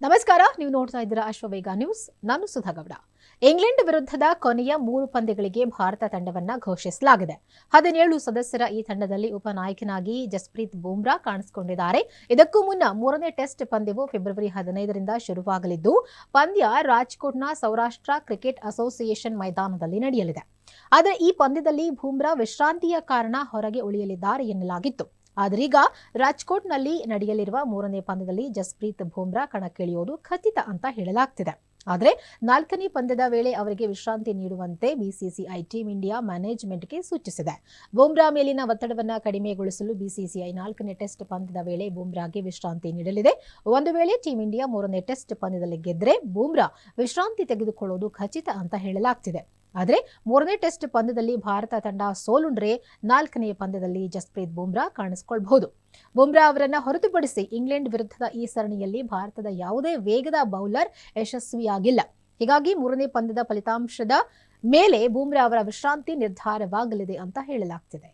ನಮಸ್ಕಾರ, ನೀವು ನೋಡ್ತಾ ಇದ್ದೀರಾ ಅಶ್ವವೇಗ ನ್ಯೂಸ್. ನಾನು ಸುಧಾಗೌಡ. ಇಂಗ್ಲೆಂಡ್ ವಿರುದ್ಧದ ಕೊನೆಯ 3 ಪಂದ್ಯಗಳಿಗೆ ಭಾರತ ತಂಡವನ್ನ ಘೋಷಿಸಲಾಗಿದೆ. 17 ಸದಸ್ಯರ ಈ ತಂಡದಲ್ಲಿ ಉಪನಾಯಕನಾಗಿ ಜಸ್ಪ್ರೀತ್ ಬೂಮ್ರಾ ಕಾಣಿಸಿಕೊಂಡಿದ್ದಾರೆ. ಇದಕ್ಕೂ ಮುನ್ನ 3ನೇ ಟೆಸ್ಟ್ ಪಂದ್ಯವು ಫೆಬ್ರವರಿ 15ರಿಂದ ಶುರುವಾಗಲಿದ್ದು, ಪಂದ್ಯ ರಾಜ್ಕೋಟ್ನ ಸೌರಾಷ್ಟ್ರ ಕ್ರಿಕೆಟ್ ಅಸೋಸಿಯೇಷನ್ ಮೈದಾನದಲ್ಲಿ ನಡೆಯಲಿದೆ. ಆದರೆ ಈ ಪಂದ್ಯದಲ್ಲಿ ಬೂಮ್ರಾ ವಿಶ್ರಾಂತಿಯ ಕಾರಣ ಹೊರಗೆ ಉಳಿಯಲಿದ್ದಾರೆ ಎನ್ನಲಾಗಿತ್ತು. ಆದರೀಗ ರಾಜ್ಕೋಟ್ನಲ್ಲಿ ನಡೆಯಲಿರುವ 3ನೇ ಪಂದ್ಯದಲ್ಲಿ ಜಸ್ಪ್ರೀತ್ ಬೂಮ್ರಾ ಕಣಕ್ಕಿಳಿಯೋದು ಖಚಿತ ಅಂತ ಹೇಳಲಾಗ್ತಿದೆ. ಆದರೆ 4ನೇ ಪಂದ್ಯದ ವೇಳೆ ಅವರಿಗೆ ವಿಶ್ರಾಂತಿ ನೀಡುವಂತೆ ಬಿಸಿಸಿಐ ಟೀಂ ಇಂಡಿಯಾ ಮ್ಯಾನೇಜ್ಮೆಂಟ್ಗೆ ಸೂಚಿಸಿದೆ. ಬೂಮ್ರಾ ಮೇಲಿನ ಒತ್ತಡವನ್ನು ಕಡಿಮೆಗೊಳಿಸಲು ಬಿಸಿಸಿಐ 4ನೇ ಟೆಸ್ಟ್ ಪಂದ್ಯದ ವೇಳೆ ಬೂಮ್ರಾಗೆ ವಿಶ್ರಾಂತಿ ನೀಡಲಿದೆ. ಒಂದು ವೇಳೆ ಟೀಂ ಇಂಡಿಯಾ 3ನೇ ಟೆಸ್ಟ್ ಪಂದ್ಯದಲ್ಲಿ ಗೆದ್ದರೆ ಬೂಮ್ರಾ ವಿಶ್ರಾಂತಿ ತೆಗೆದುಕೊಳ್ಳೋದು ಖಚಿತ ಅಂತ ಹೇಳಲಾಗ್ತಿದೆ. ಆದರೆ 3ನೇ ಟೆಸ್ಟ್ ಪಂದ್ಯದಲ್ಲಿ ಭಾರತ ತಂಡ ಸೋಲುಂಡ್ರೆ 4ನೇ ಪಂದ್ಯದಲ್ಲಿ ಜಸ್ಪ್ರೀತ್ ಬೂಮ್ರಾ ಕಾಣಿಸಿಕೊಳ್ಳಬಹುದು. ಬೂಮ್ರಾ ಅವರನ್ನ ಹೊರತುಪಡಿಸಿ ಇಂಗ್ಲೆಂಡ್ ವಿರುದ್ಧದ ಈ ಸರಣಿಯಲ್ಲಿ ಭಾರತದ ಯಾವುದೇ ವೇಗದ ಬೌಲರ್ ಯಶಸ್ವಿಯಾಗಿಲ್ಲ. ಹೀಗಾಗಿ 3ನೇ ಪಂದ್ಯದ ಫಲಿತಾಂಶದ ಮೇಲೆ ಬೂಮ್ರಾ ಅವರ ವಿಶ್ರಾಂತಿ ನಿರ್ಧಾರವಾಗಲಿದೆ ಅಂತ ಹೇಳಲಾಗ್ತಿದೆ.